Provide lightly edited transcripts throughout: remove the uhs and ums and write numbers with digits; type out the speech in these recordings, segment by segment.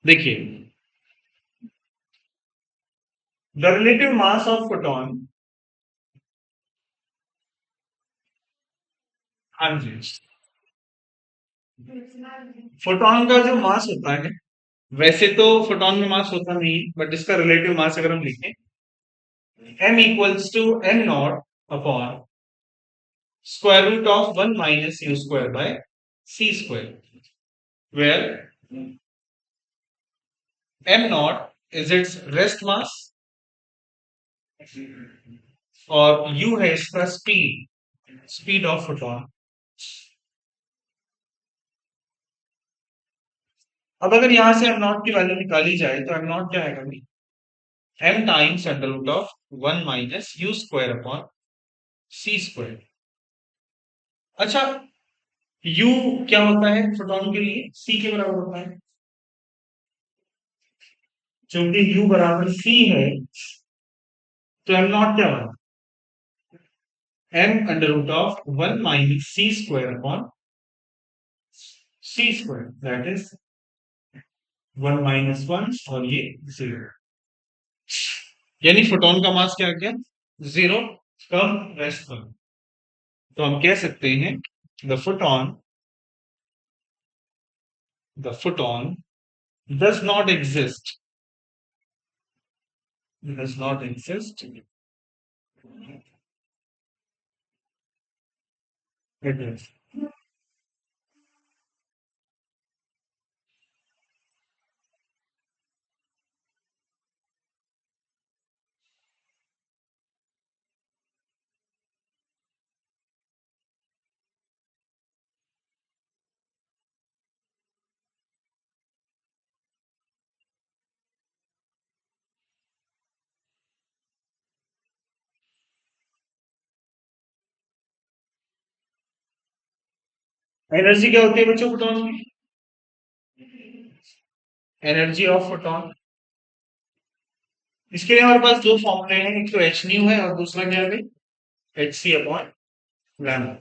देखिए, the relative mass of photon, हाँ जी, photon का जो मास होता है, वैसे तो फोटॉन में मास होता नहीं है, बट इसका रिलेटिव मास अगर हम लिखें, m equals to m not upon square root of 1 minus u square by c square, where m not is its rest mass और u है इसका स्पीड, स्पीड ऑफ फोटॉन। अब अगर यहां से m नॉट की वैल्यू निकाली जाए तो m नॉट क्या आएगा, m times under root of 1 minus u square upon c square. अच्छा, u क्या होता है फोटॉन के लिए, c के बराबर होता है, क्योंकि u बराबर c है तो m नॉट क्या बना, m under root of 1 minus c square upon c square, that is 1 minus 1 और ये 0, यानी फोटॉन का मास क्या आ गया, 0, कम रेस्ट पर। तो हम कह सकते हैं the photon, the photon does not exist, does not exist at rest. Energy क्या होती है बच्चों फोटॉन की, एनर्जी ऑफ फोटॉन, इसके लिए हमारे पास दो फॉर्मूले हैं, एक तो एच न्यू है और दूसरा क्या है, H C upon lambda.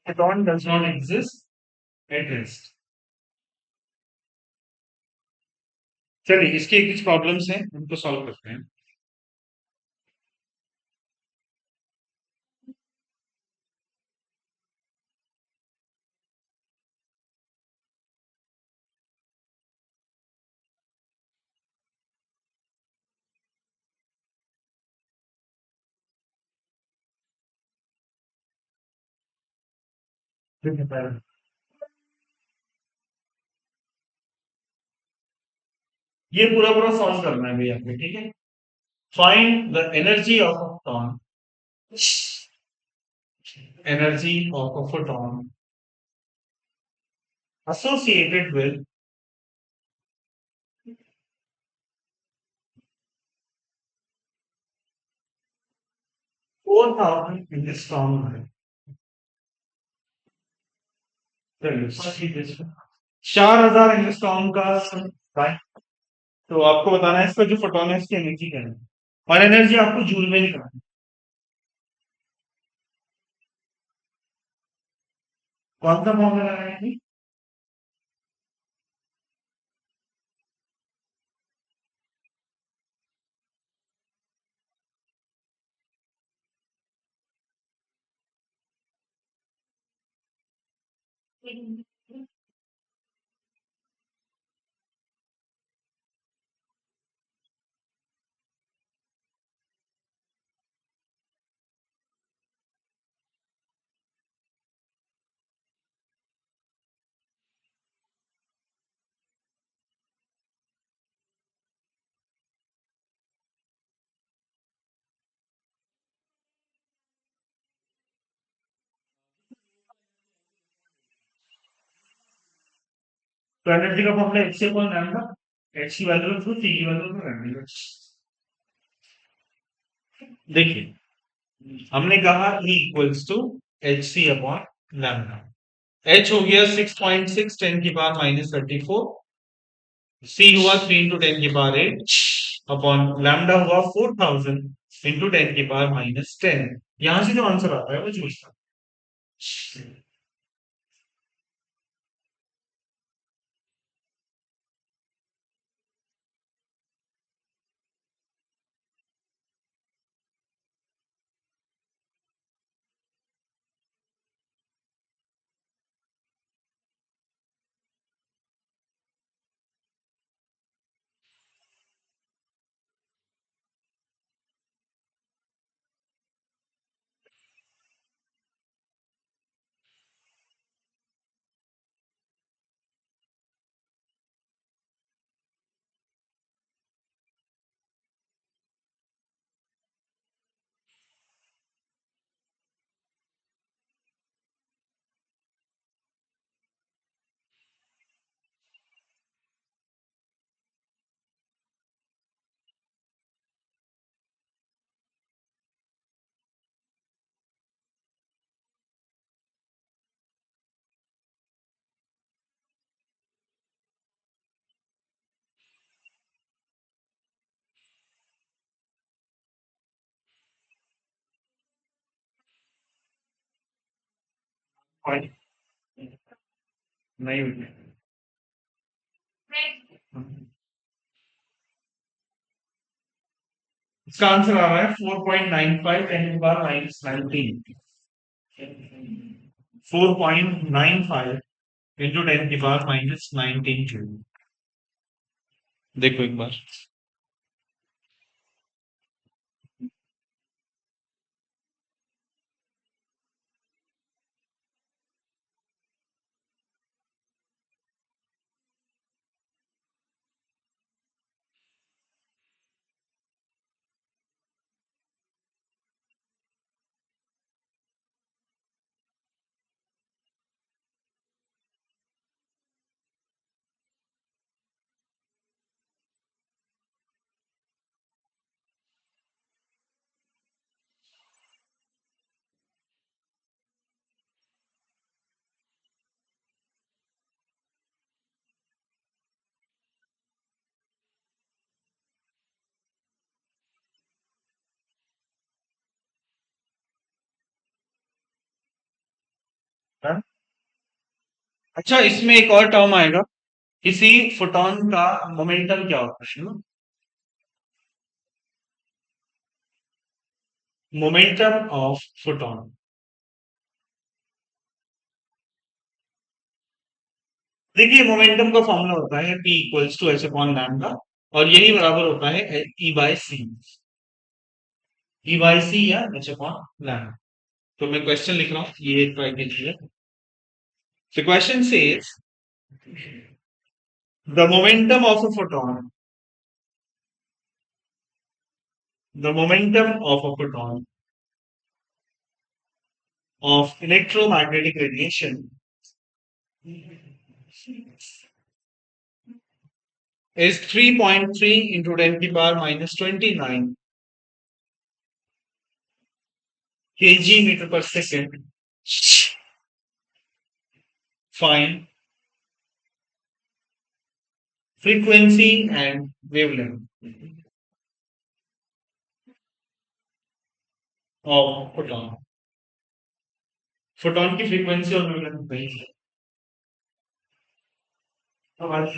Photon does not exist at rest. चलिए इसकी कुछ प्रॉब्लम्स हैं, उनको सॉल्व करते हैं। ये पूरा पूरा सॉल्व करना है भैया आपको, ठीक है। Find the energy of a photon, energy of a photon associated with 4000 angstrom. चलिए 4000 एंगस्ट्रॉम का राइट, तो आपको बताना है इसका जो फोटोन है इसकी एनर्जी क्या है, और एनर्जी आपको जूल में निकालना है। कौन सा फॉर्मूला लगाएंगे, तो एनर्जी का formula H C upon lambda, H की वैल्यू रखो, सी की वैल्यू रखो, लैम्डा देखिए हमने कहा E equals to H C upon lambda. H हो गया 6.6 10 की पावर माइनस 34, सी हुआ 3 इंटू 10 की पावर 8 अपॉन लैम्डा हुआ 4000 इंटू 10 की पावर माइनस 10। यहां से जो आंसर आता है वो चूज था। नहीं हुई। इसका आंसर आ रहा है 4.95 10 की पावर माइनस 19। 4.95 इंटू 10 की पावर माइनस 19 जूल। देखो एक बार। हाँ? अच्छा इसमें एक और टर्म आएगा, किसी फोटॉन का मोमेंटम क्या होता है ना, मोमेंटम ऑफ फोटॉन। देखिए मोमेंटम का फॉर्मूला होता है P equals to H upon lambda, और यही बराबर होता है E by C. E by C या एच अपॉन लैम्डा। तो मैं क्वेश्चन लिख रहा हूँ, ये ट्राई कीजिए। The question says the momentum of a photon, the momentum of a photon of electromagnetic radiation is 3.3 into 10 to the power minus 29 kg meter per second. Find frequency and wavelength of photon. Photon की frequency और wavelength वही है। हमारी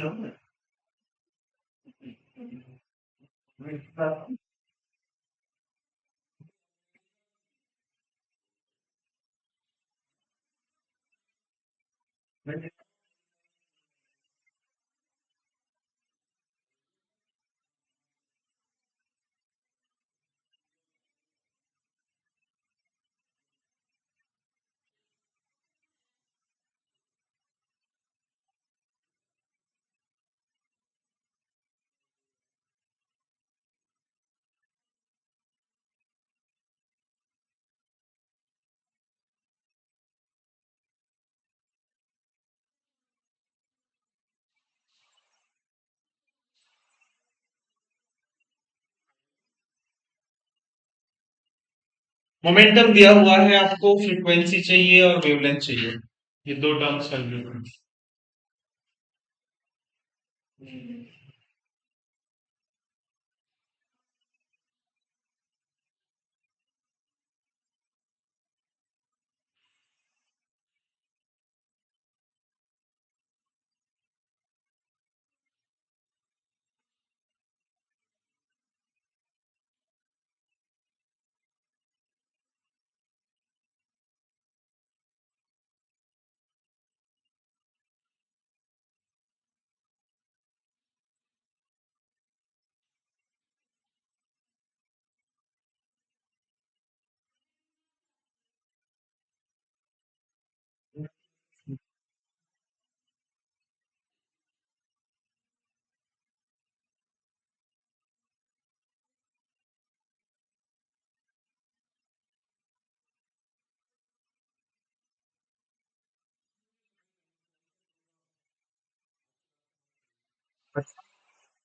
momentum दिया हुआ है आपको, frequency चाहिए और वेवलेंथ चाहिए, ये दो टर्म्स कैलकुलेट करें।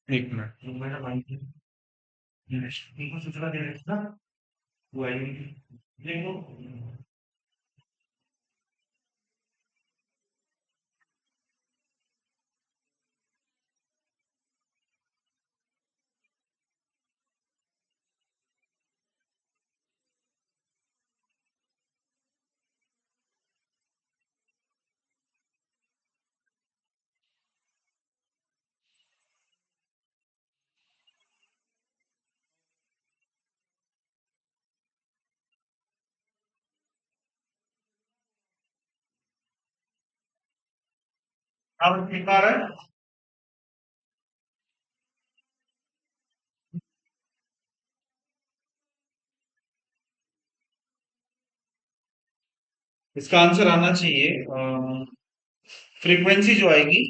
एक मिनट, तो मेरा माइक इनको सूचना दे रहे थे ना, वो आई देखो। अब ठीक आ रहा है। इसका आंसर आना चाहिए, फ्रीक्वेंसी जो आएगी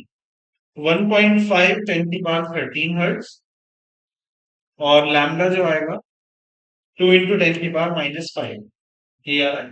1.5 10 की पावर 13 हर्ट्ज, और लैम्डा जो आएगा 2 इंटू 10 की पावर -5, ये आ रहा है।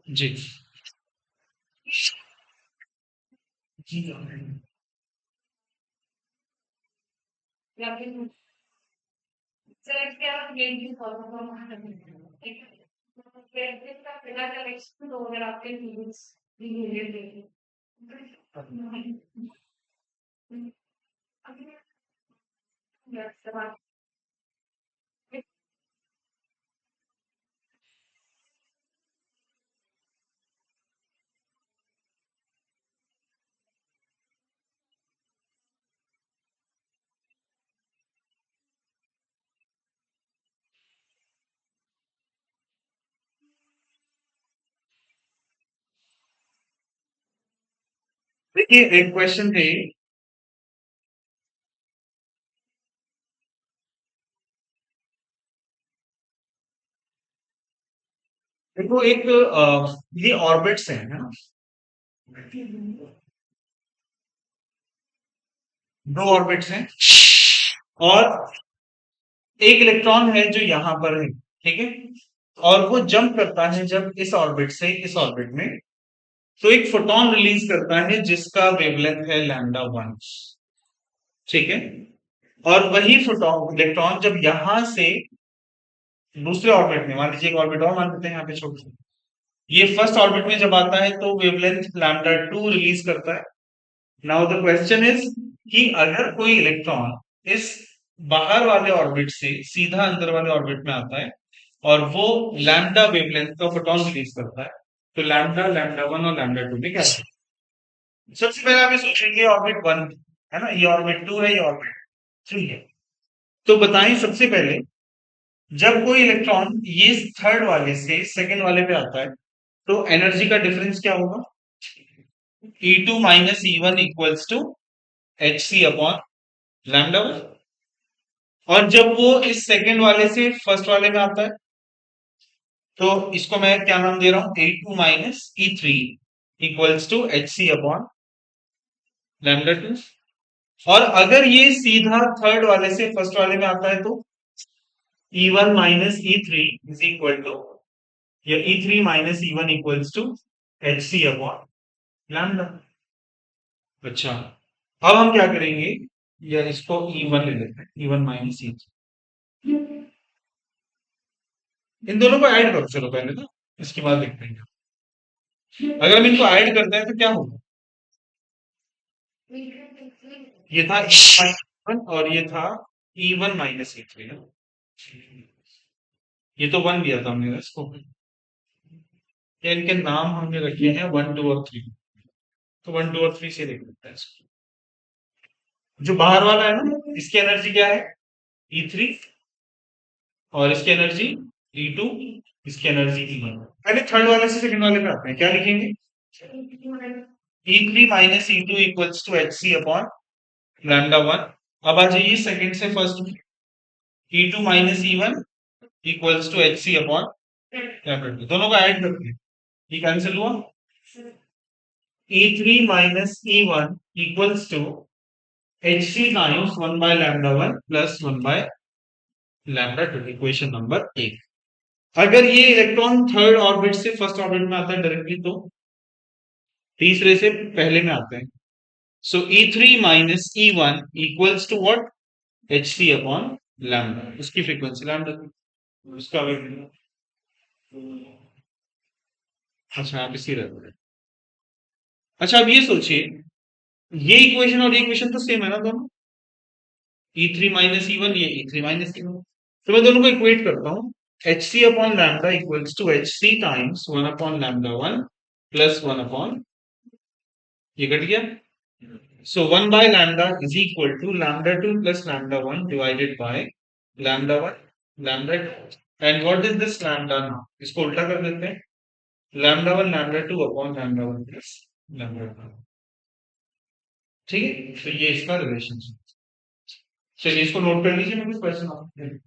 जी जी। देखिए एक क्वेश्चन थे। देखो एक ये ऑर्बिट्स हैं, है ना? दो ऑर्बिट्स हैं और एक इलेक्ट्रॉन है जो यहां पर है, ठीक है? और वो जंप करता है जब इस ऑर्बिट से इस ऑर्बिट में, तो एक फोटोन रिलीज करता है जिसका वेवलेंथ है λ1, ठीक है? और वही फोटोन इलेक्ट्रॉन जब यहां से दूसरे ऑर्बिट में, मान लीजिए एक ऑर्बिट और मान लेते हैं यहाँ पे छोटे, ये फर्स्ट ऑर्बिट में जब आता है तो वेवलेंथ λ2 रिलीज करता है। नाउ द क्वेश्चन इज कि अगर कोई इलेक्ट्रॉन इस बाहर वाले ऑर्बिट से सीधा अंदर वाले ऑर्बिट में आता है और वो लैम्डा वेवलेंथ का फोटोन रिलीज करता है, तो लैम्डा λ1 और λ2 में क्या है? सबसे पहले आप ये सोचेंगे ऑर्बिट वन है ना, ये ऑर्बिट टू है, ये ऑर्बिट थ्री है। तो बताएं सबसे पहले, जब कोई इलेक्ट्रॉन ये थर्ड वाले से सेकंड वाले पे आता है तो एनर्जी का डिफरेंस क्या होगा? E2 minus E1 equals to H C upon lambda. और जब वो इस सेकंड वाले से फर्स्ट वाले में आता है तो इसको मैं क्या नाम दे रहा हूं? E2 minus E3 equals to H C upon λ2। और अगर ये सीधा थर्ड वाले से फर्स्ट वाले में आता है तो E1 minus E3 is equal to, या E3 minus E1 equals to H C upon lambda. अच्छा, अब हम क्या करेंगे, या इसको E1 ले लेते हैं, E1 माइनस E3, इन दोनों को ऐड करो चलो पहले तो, इसके बाद देखते हैं। अगर हम इनको ऐड करते हैं तो क्या होगा? ये था E1 और ये था E1 माइनस E3 ना। ये तो वन दिया था हमने इसको, या इनके नाम हमने रखे हैं वन टू और थ्री, तो वन टू और थ्री से देख लेते हैं इसको। जो बाहर वाला है ना, इसकी एनर्जी क्या है? E3, और इसकी एनर्जी E2, इसकी एनर्जी E1। पहले थर्ड वाले से सेकंड वाले पे आते हैं, क्या लिखेंगे? E3 minus E2 equals to H C upon λ1। अब आ जाइए सेकंड से फर्स्ट में, E2 minus E1 equals to H C upon λ2। दोनों को ऐड करते हैं, ये कैंसिल हुआ। E3 minus E1 equals to H C times 1 by λ1 plus 1 by λ2, equation number 1। अगर ये इलेक्ट्रॉन थर्ड ऑर्बिट से फर्स्ट ऑर्बिट में आता है डायरेक्टली तो तीसरे से पहले में आते हैं। So E3 minus E1 equals to what? H C upon lambda, उसकी फ्रीक्वेंसी लैम्डा, उसका वेग। अच्छा आप इसी रहते हैं। अच्छा अब ये सोचिए, ये इक्वेशन और ये इक्वेशन तो सेम है ना दोनों, E3 माइनस E1, ये E3 माइनस E1। तो मैं दोनों को इक्वेट करता हूँ, H C upon lambda equals to H C times 1 upon λ1 plus 1 upon, ये कट गया। So 1 by lambda is equal to λ2 plus λ1 divided by λ1 λ2। And what is this lambda now? इसको उल्टा कर देते हैं, λ1 λ2 upon λ1 plus λ2। ठीक है, तो ये इसका रिलेशनशिप। चलिए इसको नोट कर लीजिए, मैं कुछ क्वेश्चन आपको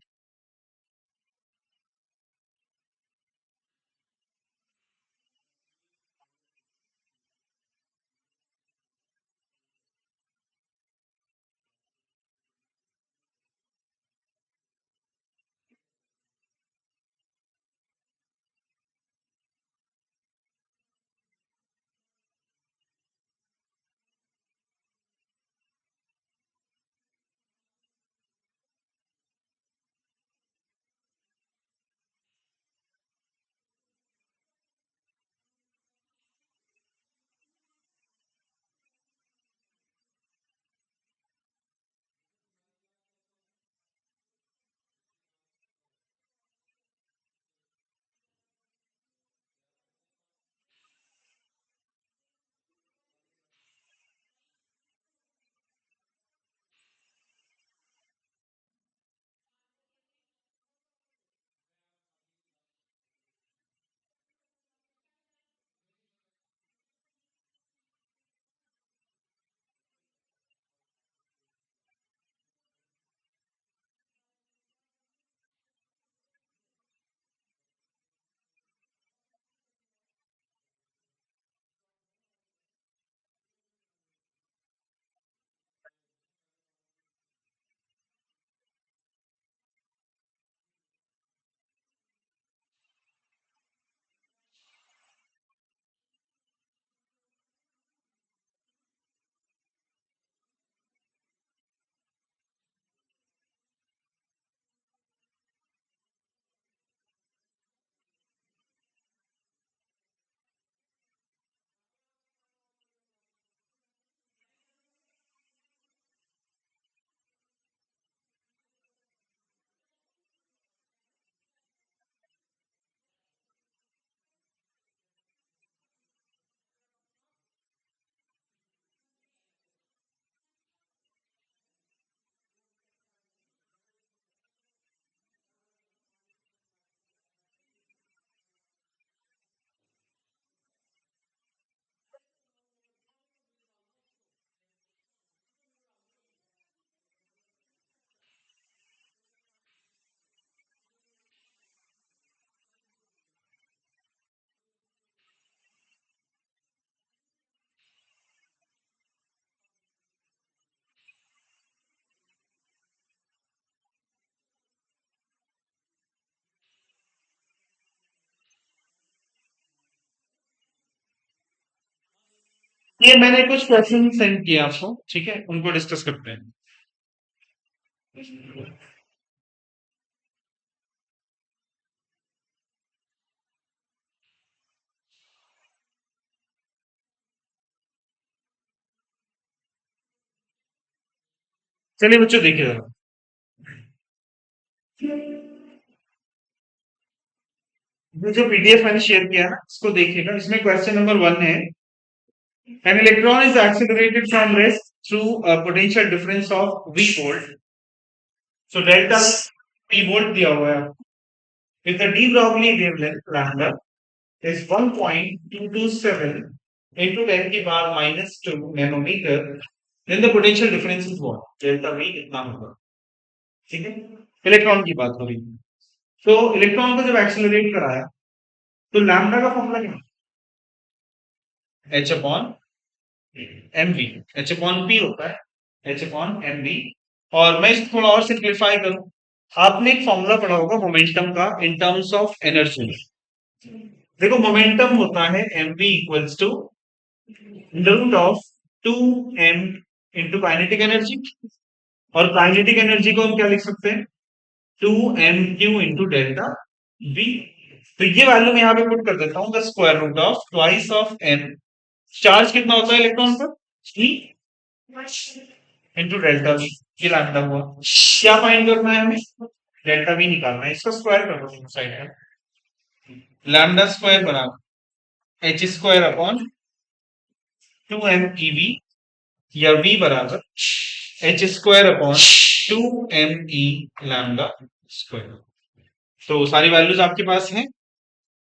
ये मैंने कुछ क्वेश्चन सेंड किए आपको, ठीक है, उनको डिस्कस करते हैं। चलिए बच्चों देखिए जरा, ये जो पीडीएफ मैंने शेयर किया है ना, इसको देखिएगा। इसमें क्वेश्चन नंबर 1 है, an electron is accelerated from rest through a potential difference of v volt, so delta p volt दिया हुआ है। If the de Broglie wavelength lambda is 1.227 into 10 की power -2 nanometre, then the potential difference is what? Delta v कितना होगा, ठीक है। Electron की बात हो रही है, तो इलेक्ट्रॉन को जब एक्सेलरेट कराया तो लैम्डा का फॉर्मूला क्या है? h upon mv, h upon p होता है h अपॉन mv। और मैं इसको थोड़ा और सिंप्लीफाई करूं, आपने एक फॉर्मूला पढ़ा होगा मोमेंटम का इन टर्म्स ऑफ एनर्जी। देखो मोमेंटम होता है mv equals to root of 2m into kinetic energy, और काइनेटिक एनर्जी को हम क्या लिख सकते हैं? 2m Q into delta v। तो ये वैल्यू मैं यहाँ पे पुट कर देता हूँ, the square root of twice of m। Charge कितना होता है इलेक्ट्रॉन पर? e इंटू डेल्टा वी, ये लैम्डा हुआ। क्या फाइंड करना है हमें? डेल्टा वी निकालना है, इसका स्क्वायर कर दो साइड में। लैम्डा स्क्वायर बराबर H square upon 2m EV, या v बराबर एच स्क्वायर अपॉन 2m ई लैम्डा स्क्वायर। तो सारी वैल्यूज आपके पास हैं,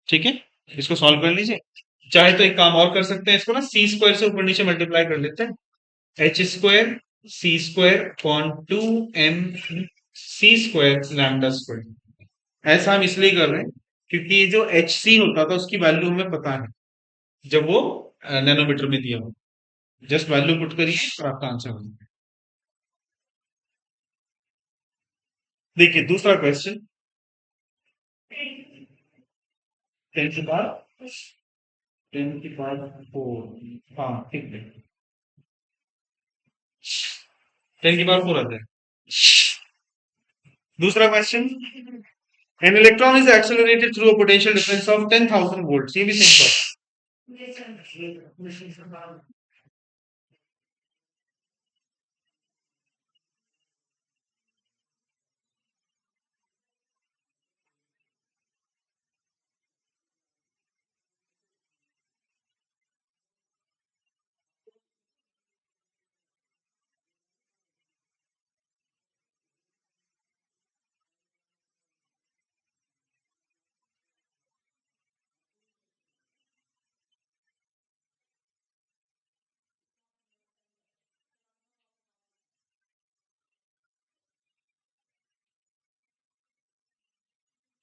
ठीक है, इसको सॉल्व कर लीजिए। चाहे तो एक काम और कर सकते हैं, इसको ना सी स्क्वायर से ऊपर नीचे मल्टीप्लाई कर लेते हैं, एच स्क्वायर सी स्क्वायर अपॉन 2m सी स्क्वायर लैम्डा स्क्वायर। ऐसा हम इसलिए कर रहे हैं क्योंकि ये जो एच सी होता था उसकी वैल्यू हमें पता है जब वो नैनोमीटर में दिया हो। जस्ट वैल्यू पुट करिए और आपका आंसर हो जाएगा। देखिए दूसरा क्वेश्चन, 10 की पावर 10 की पावर 4, हाँ ठीक है, 10 की पावर 4 आता है। दूसरा question, N electron is accelerated through a potential difference of 10,000 volt, ये भी सिंपल।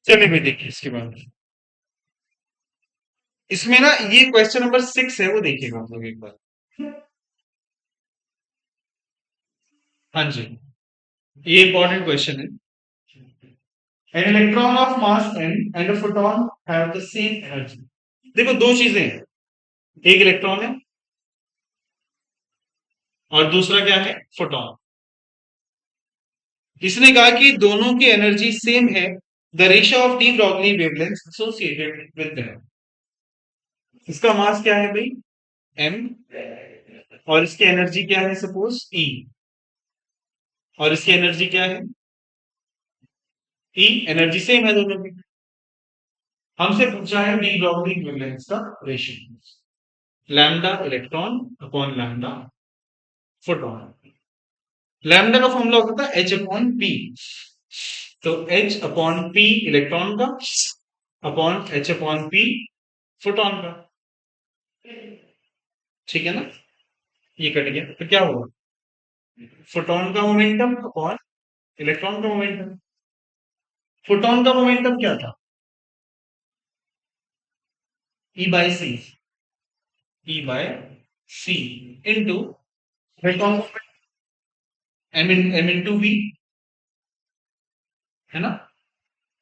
चलिए भाई देखिए इसके बाद, इसमें ना ये क्वेश्चन नंबर 6 है, वो देखिएगा आप लोग एक बार। हाँ जी, ये इंपॉर्टेंट क्वेश्चन है। An electron of mass n and a photon have the same energy। देखो दो चीजें हैं, एक इलेक्ट्रॉन है और दूसरा क्या है? फोटोन। इसने कहा कि दोनों की एनर्जी सेम है, the ratio of D Broglie wavelength associated with them. इसका मास क्या है भाई? m, और इसकी एनर्जी क्या है? सपोज E, और इसकी एनर्जी क्या है? E। एनर्जी सेम है दोनों की। हमसे पूछा है डी ब्रॉगली वेवलेंथ का ratio, lambda electron upon lambda photon. Lambda का फॉर्मूला होता था एच अपॉन पी, तो एच अपॉन पी इलेक्ट्रॉन का upon H upon P photon का, ठीक है ना। ये कट गया, तो क्या होगा? फोटोन का मोमेंटम अपॉन इलेक्ट्रॉन का मोमेंटम। फोटोन का मोमेंटम क्या था? E by C, E by C into electron M into V, है ना।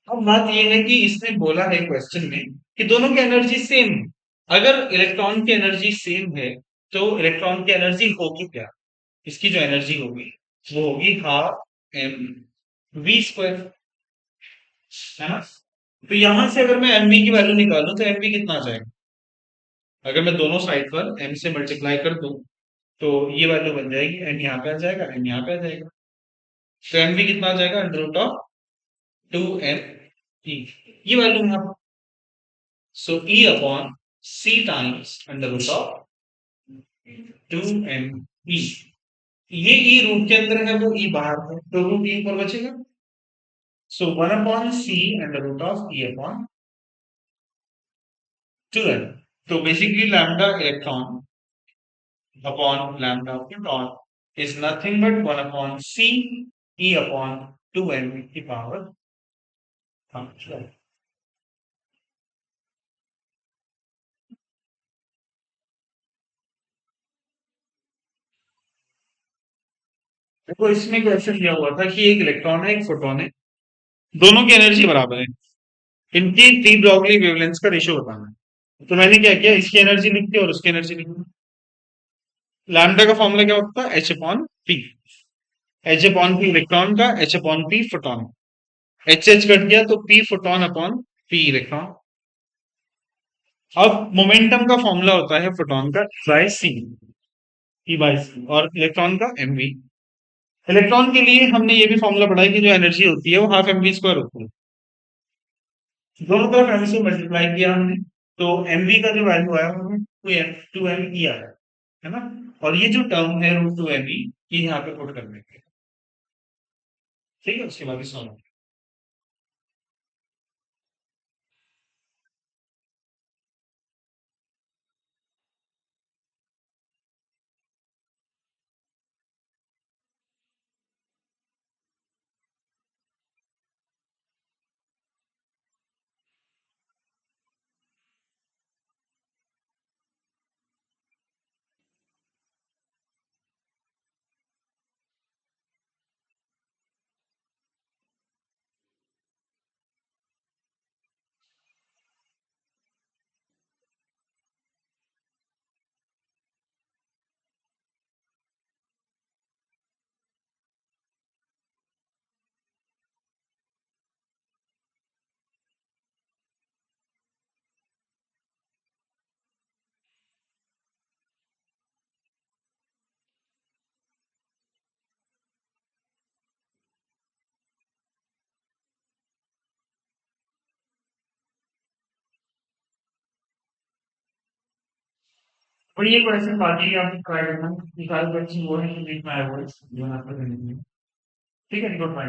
अब बात यह है कि इसने बोला है क्वेश्चन में कि दोनों की एनर्जी सेम है। अगर इलेक्ट्रॉन की एनर्जी सेम है तो इलेक्ट्रॉन की एनर्जी होगी क्या? इसकी जो एनर्जी होगी वो होगी हाफ एम वी स्क्वायर, है ना? तो यहां से अगर मैं एम वी की वैल्यू निकालूं तो एम वी कितना आ जाएगा? अगर मैं दोनों साइड पर एम से मल्टीप्लाई कर दूं तो ये वैल्यू बन जाएगी, एम यहाँ पे आ जाएगा, एम यहाँ पे आ जाएगा। तो एम वी कितना आ जाएगा? Under root of 2m e, ये वैल्यू यहाँ। So e upon c times under root of 2m e। ये e रूट के अंदर है, वो e बाहर है, तो रूट e ऊपर बचेगा। So 1 upon c under root of e upon 2m। तो basically lambda electron upon lambda photon is nothing but 1 upon c e upon 2m की पावर 12। देखो इसमें क्वेश्चन दिया हुआ था कि एक इलेक्ट्रॉन है एक फोटोन है, दोनों की एनर्जी बराबर है, इनकी डी ब्रॉगली वेवलेंथ का रेशियो बताना है। तो मैंने क्या किया, इसकी एनर्जी लिख दी और उसकी एनर्जी लिख दी। लैम्डा का फॉर्मूला क्या होता है? H upon P. H upon P electron का, H upon P photon. H H cut गया तो P photon upon P electron. अब मोमेंटम का फॉर्मूला होता है फोटोन का बाय सी, ई बाय सी, और इलेक्ट्रॉन का एम वी। इलेक्ट्रॉन के लिए हमने ये भी फॉर्मूला पढ़ा है कि जो एनर्जी होती है वो हाफ एम वी स्क्वायर होती है। दोनों तरफ एम से मल्टीप्लाई किया हमने, तो एम वी का जो वैल्यू आया वो टू एम ई आया, है ना? और ये जो टर्म है रूट टू एम ई, ये यहाँ पे पुट कर देंगे। ठीक है, उसके बाद ही सॉल्व। और ये क्वेश्चन बाकी आप ट्राई करना, निकाल क्वेश्चन वो है कि मीट माय वर्ड्स जो आपको देने हैं। ठीक है, गुड बाय।